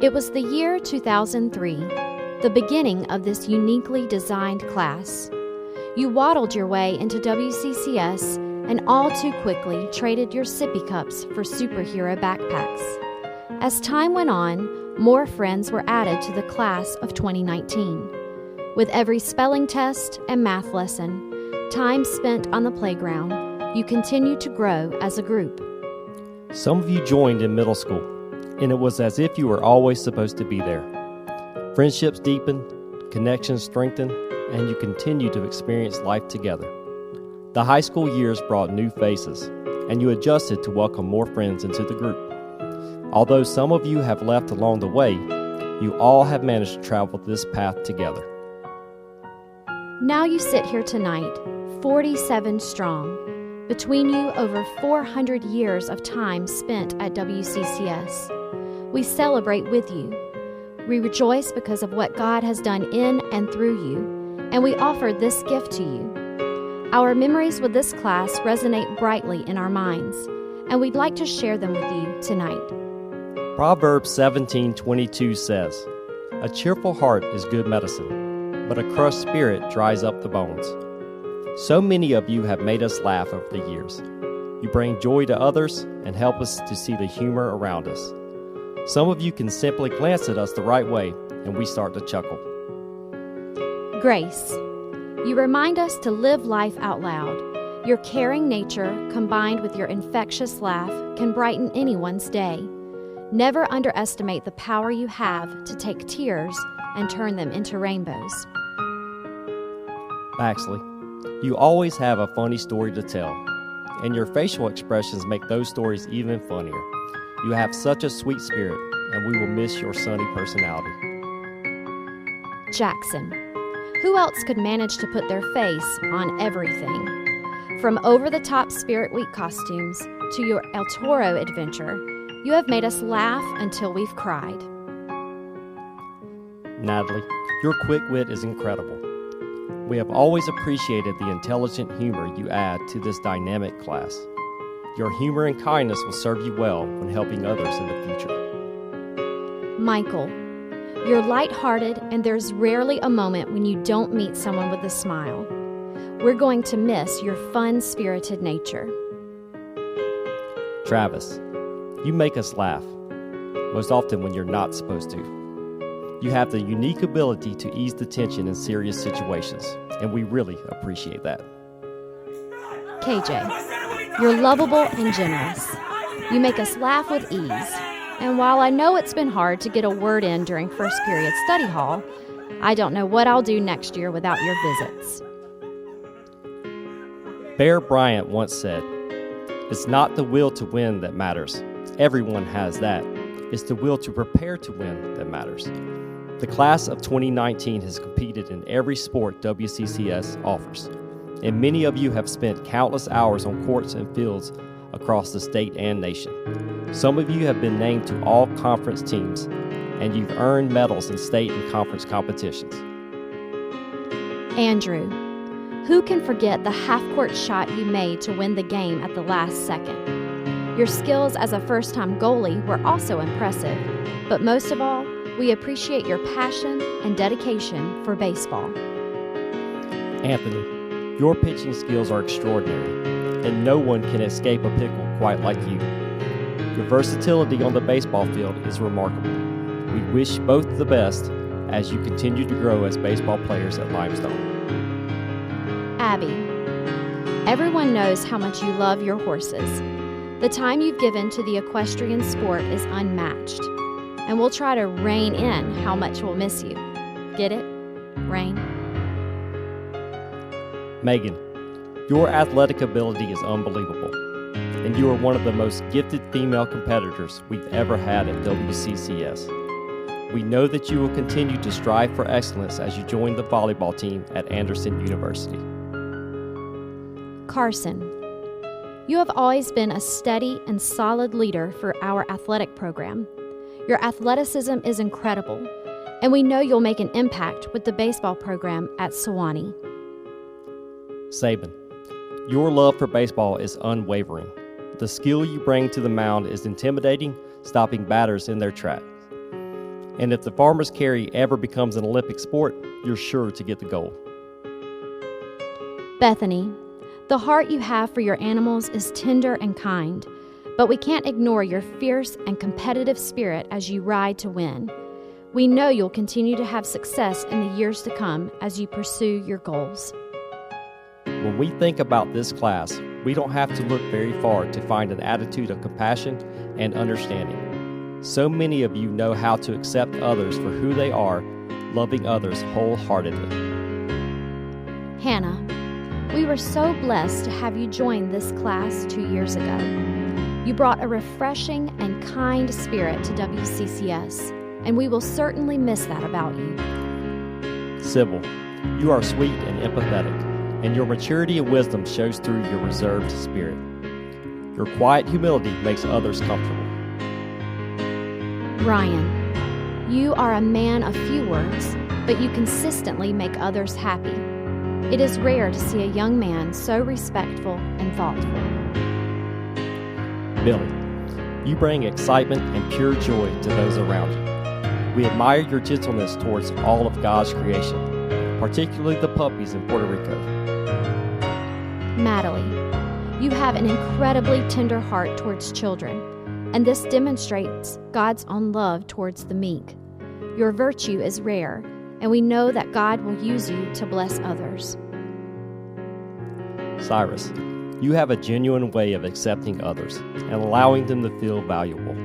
It was the year 2003, the beginning of this uniquely designed class. You waddled your way into WCCS and all too quickly traded your sippy cups for superhero backpacks. As time went on, more friends were added to the class of 2019. With every spelling test and math lesson, time spent on the playground, you continued to grow as a group. Some of you joined in middle school, and it was as if you were always supposed to be there. Friendships deepened, connections strengthened, and you continued to experience life together. The high school years brought new faces, and you adjusted to welcome more friends into the group. Although some of you have left along the way, you all have managed to travel this path together. Now you sit here tonight, 47 strong. Between you, over 400 years of time spent at WCCS. We celebrate with you. We rejoice because of what God has done in and through you, and we offer this gift to you. Our memories with this class resonate brightly in our minds, and we'd like to share them with you tonight. Proverbs 17:22 says, "A cheerful heart is good medicine, but a crushed spirit dries up the bones." So many of you have made us laugh over the years. You bring joy to others and help us to see the humor around us. Some of you can simply glance at us the right way, and we start to chuckle. Grace. You remind us to live life out loud. Your caring nature, combined with your infectious laugh, can brighten anyone's day. Never underestimate the power you have to take tears and turn them into rainbows. Baxley. You always have a funny story to tell, and your facial expressions make those stories even funnier. You have such a sweet spirit, and we will miss your sunny personality. Jackson. Who else could manage to put their face on everything? From over-the-top Spirit Week costumes to your El Toro adventure, you have made us laugh until we've cried. Natalie, your quick wit is incredible. We have always appreciated the intelligent humor you add to this dynamic class. Your humor and kindness will serve you well when helping others in the future. Michael, you're lighthearted, and there's rarely a moment when you don't meet someone with a smile. We're going to miss your fun-spirited nature. Travis, you make us laugh, most often when you're not supposed to. You have the unique ability to ease the tension in serious situations, and we really appreciate that. KJ, you're lovable and generous. You make us laugh with ease. And while I know it's been hard to get a word in during first period study hall, I don't know what I'll do next year without your visits. Bear Bryant once said, "It's not the will to win that matters. Everyone has that. It's the will to prepare to win that matters." The class of 2019 has competed in every sport WCCS offers, and many of you have spent countless hours on courts and fields across the state and nation. Some of you have been named to all conference teams, and you've earned medals in state and conference competitions. Andrew, who can forget the half-court shot you made to win the game at the last second? Your skills as a first-time goalie were also impressive, but most of all, we appreciate your passion and dedication for baseball. Anthony, your pitching skills are extraordinary, and no one can escape a pickle quite like you. Your versatility on the baseball field is remarkable. We wish both the best as you continue to grow as baseball players at Limestone. Abby, everyone knows how much you love your horses. The time you've given to the equestrian sport is unmatched, and we'll try to rein in how much we'll miss you. Get it? Rein. Megan, your athletic ability is unbelievable, and you are one of the most gifted female competitors we've ever had at WCCS. We know that you will continue to strive for excellence as you join the volleyball team at Anderson University. Carson, you have always been a steady and solid leader for our athletic program. Your athleticism is incredible, and we know you'll make an impact with the baseball program at Sewanee. Saban, your love for baseball is unwavering. The skill you bring to the mound is intimidating, stopping batters in their tracks. And if the farmer's carry ever becomes an Olympic sport, you're sure to get the gold. Bethany, the heart you have for your animals is tender and kind, but we can't ignore your fierce and competitive spirit as you ride to win. We know you'll continue to have success in the years to come as you pursue your goals. When we think about this class, we don't have to look very far to find an attitude of compassion and understanding. So many of you know how to accept others for who they are, loving others wholeheartedly. Hannah, we were so blessed to have you join this class 2 years ago. You brought a refreshing and kind spirit to WCCS, and we will certainly miss that about you. Sybil, you are sweet and empathetic, and your maturity and wisdom shows through your reserved spirit. Your quiet humility makes others comfortable. Ryan, you are a man of few words, but you consistently make others happy. It is rare to see a young man so respectful and thoughtful. Billy, you bring excitement and pure joy to those around you. We admire your gentleness towards all of God's creation, particularly the puppies in Puerto Rico. Natalie, you have an incredibly tender heart towards children, and this demonstrates God's own love towards the meek. Your virtue is rare, and we know that God will use you to bless others. Cyrus, you have a genuine way of accepting others and allowing them to feel valuable.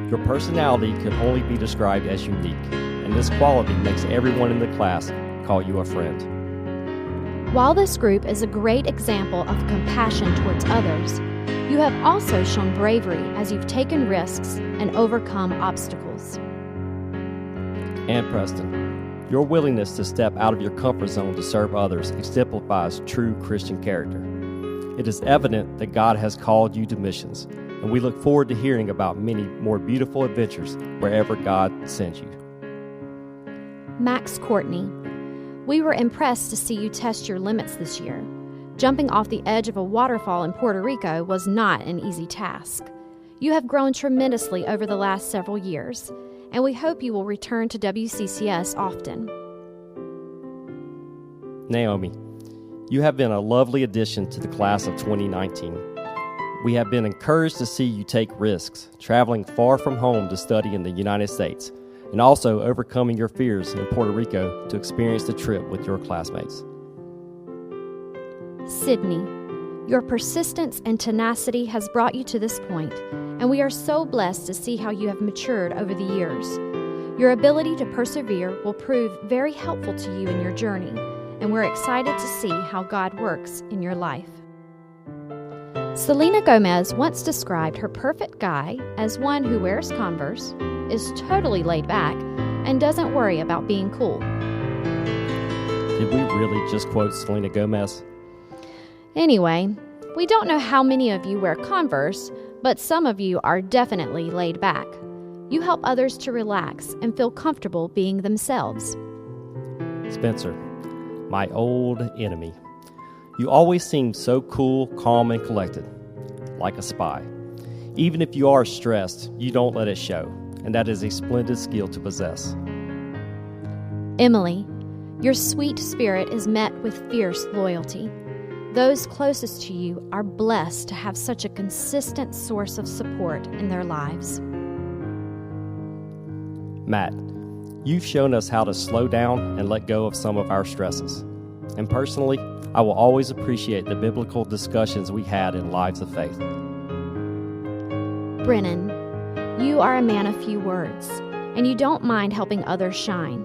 Your personality can only be described as unique, and this quality makes everyone in the class call you a friend. While this group is a great example of compassion towards others, you have also shown bravery as you've taken risks and overcome obstacles. And Preston, your willingness to step out of your comfort zone to serve others exemplifies true Christian character. It is evident that God has called you to missions, and we look forward to hearing about many more beautiful adventures wherever God sends you. Max Courtney, we were impressed to see you test your limits this year. Jumping off the edge of a waterfall in Puerto Rico was not an easy task. You have grown tremendously over the last several years, and we hope you will return to WCCS often. Naomi, you have been a lovely addition to the class of 2019. We have been encouraged to see you take risks, traveling far from home to study in the United States, and also overcoming your fears in Puerto Rico to experience the trip with your classmates. Sydney, your persistence and tenacity has brought you to this point, and we are so blessed to see how you have matured over the years. Your ability to persevere will prove very helpful to you in your journey, and we're excited to see how God works in your life. Selena Gomez once described her perfect guy as one who wears Converse, is totally laid back, and doesn't worry about being cool. Did we really just quote Selena Gomez? Anyway, we don't know how many of you wear Converse, but some of you are definitely laid back. You help others to relax and feel comfortable being themselves. Spencer, my old enemy. You always seem so cool, calm, and collected, like a spy. Even if you are stressed, you don't let it show, and that is a splendid skill to possess. Emily, your sweet spirit is met with fierce loyalty. Those closest to you are blessed to have such a consistent source of support in their lives. Matt, you've shown us how to slow down and let go of some of our stresses. And personally, I will always appreciate the biblical discussions we had in Lives of Faith. Brennan, you are a man of few words, and you don't mind helping others shine.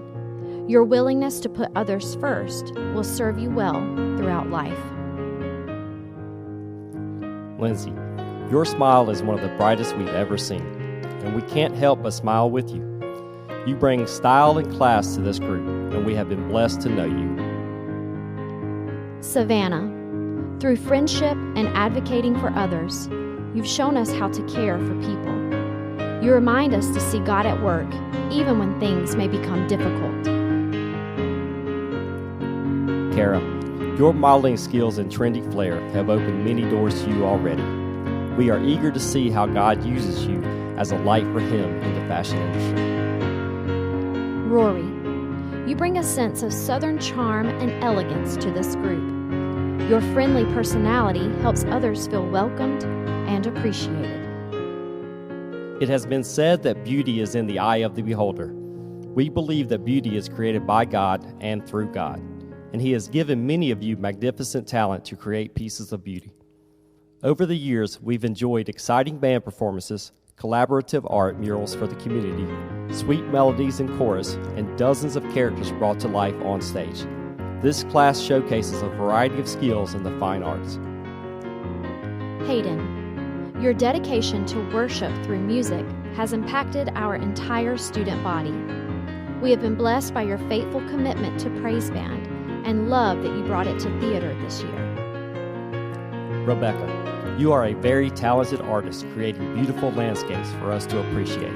Your willingness to put others first will serve you well throughout life. Lindsay, your smile is one of the brightest we've ever seen, and we can't help but smile with you. You bring style and class to this group, and we have been blessed to know you. Savannah, through friendship and advocating for others, you've shown us how to care for people. You remind us to see God at work, even when things may become difficult. Kara, your modeling skills and trendy flair have opened many doors to you already. We are eager to see how God uses you as a light for Him in the fashion industry. Rory, you bring a sense of Southern charm and elegance to this group. Your friendly personality helps others feel welcomed and appreciated. It has been said that beauty is in the eye of the beholder. We believe that beauty is created by God and through God, and He has given many of you magnificent talent to create pieces of beauty. Over the years, we've enjoyed exciting band performances, collaborative art murals for the community, sweet melodies in chorus, and dozens of characters brought to life on stage. This class showcases a variety of skills in the fine arts. Hayden, your dedication to worship through music has impacted our entire student body. We have been blessed by your faithful commitment to praise band and love that you brought it to theater this year. Rebecca, you are a very talented artist creating beautiful landscapes for us to appreciate.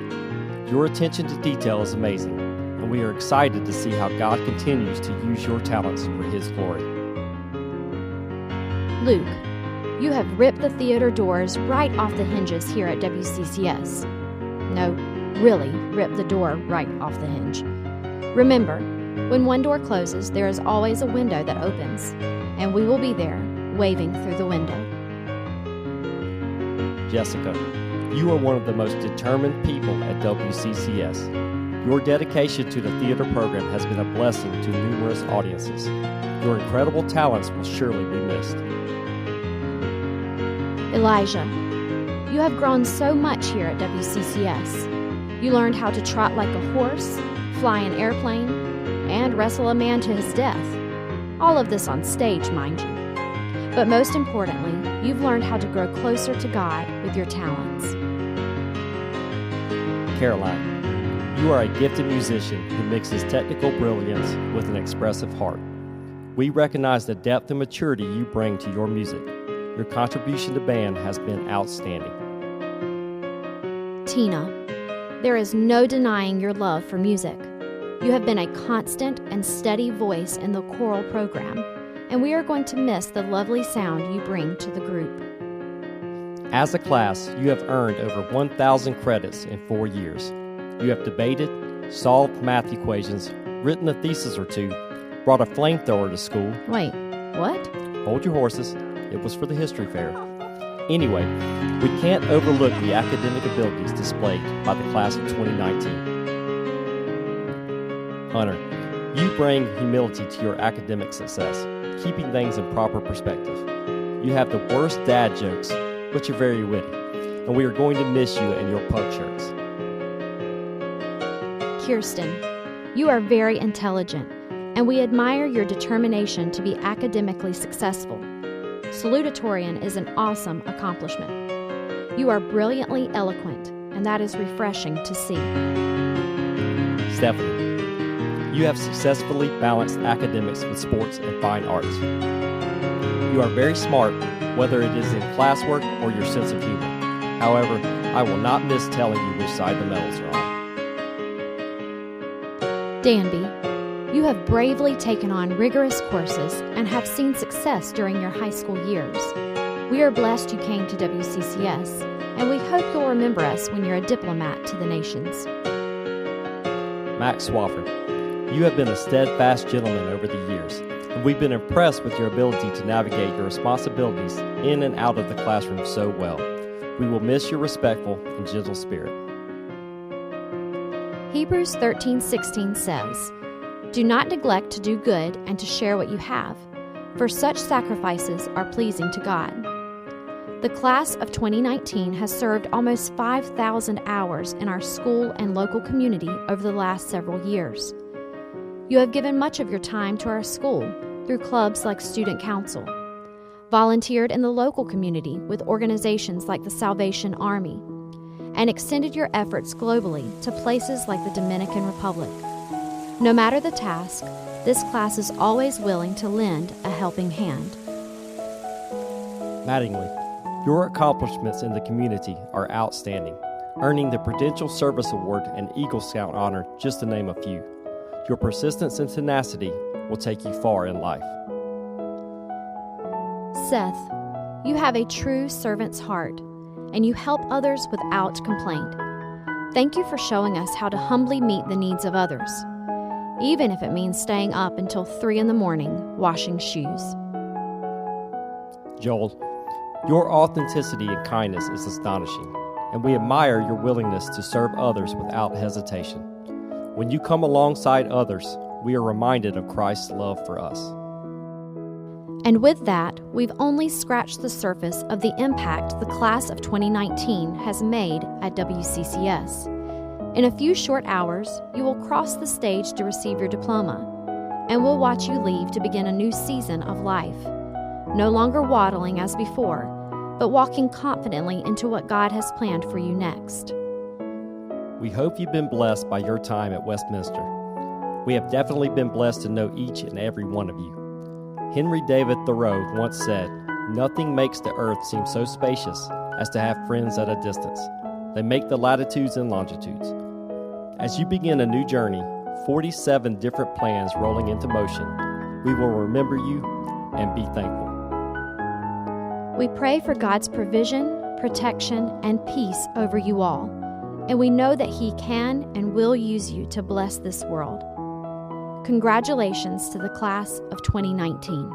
Your attention to detail is amazing, and we are excited to see how God continues to use your talents for His glory. Luke, you have ripped the theater doors right off the hinges here at WCCS. No, really ripped the door right off the hinge. Remember, when one door closes, there is always a window that opens, and we will be there, waving through the window. Jessica, you are one of the most determined people at WCCS. Your dedication to the theater program has been a blessing to numerous audiences. Your incredible talents will surely be missed. Elijah, you have grown so much here at WCCS. You learned how to trot like a horse, fly an airplane, and wrestle a man to his death. All of this on stage, mind you. But most importantly, you've learned how to grow closer to God with your talents. Caroline, you are a gifted musician who mixes technical brilliance with an expressive heart. We recognize the depth and maturity you bring to your music. Your contribution to band has been outstanding. Tina, there is no denying your love for music. You have been a constant and steady voice in the choral program, and we are going to miss the lovely sound you bring to the group. As a class, you have earned over 1,000 credits in 4 years. You have debated, solved math equations, written a thesis or two, brought a flamethrower to school. Wait, what? Hold your horses. It was for the history fair. Anyway, we can't overlook the academic abilities displayed by the class of 2019. Hunter, you bring humility to your academic success, keeping things in proper perspective. You have the worst dad jokes, but you're very witty, and we are going to miss you and your pug shirts. Kirsten, you are very intelligent, and we admire your determination to be academically successful. Salutatorian is an awesome accomplishment. You are brilliantly eloquent, and that is refreshing to see. Stephanie, you have successfully balanced academics with sports and fine arts. You are very smart, whether it is in classwork or your sense of humor. However, I will not miss telling you which side the medals are on. Danby, you have bravely taken on rigorous courses and have seen success during your high school years. We are blessed you came to WCCS, and we hope you'll remember us when you're a diplomat to the nations. Max Swafford, you have been a steadfast gentleman over the years, and we've been impressed with your ability to navigate your responsibilities in and out of the classroom so well. We will miss your respectful and gentle spirit. Hebrews 13:16 says, "Do not neglect to do good and to share what you have, for such sacrifices are pleasing to God." The class of 2019 has served almost 5,000 hours in our school and local community over the last several years. You have given much of your time to our school through clubs like Student Council, volunteered in the local community with organizations like the Salvation Army, and extended your efforts globally to places like the Dominican Republic. No matter the task, this class is always willing to lend a helping hand. Mattingly, your accomplishments in the community are outstanding, earning the Prudential Service Award and Eagle Scout honor, just to name a few. Your persistence and tenacity will take you far in life. Seth, you have a true servant's heart, and you help others without complaint. Thank you for showing us how to humbly meet the needs of others. even if it means staying up until 3 a.m. washing shoes. Joel, your authenticity and kindness is astonishing, and we admire your willingness to serve others without hesitation. When you come alongside others, we are reminded of Christ's love for us. And with that, we've only scratched the surface of the impact the class of 2019 has made at WCCS. In a few short hours, you will cross the stage to receive your diploma, and we'll watch you leave to begin a new season of life. No longer waddling as before, but walking confidently into what God has planned for you next. We hope you've been blessed by your time at Westminster. We have definitely been blessed to know each and every one of you. Henry David Thoreau once said, "Nothing makes the earth seem so spacious as to have friends at a distance. They make the latitudes and longitudes." As you begin a new journey, 47 different plans rolling into motion, we will remember you and be thankful. We pray for God's provision, protection, and peace over you all, and we know that He can and will use you to bless this world. Congratulations to the class of 2019.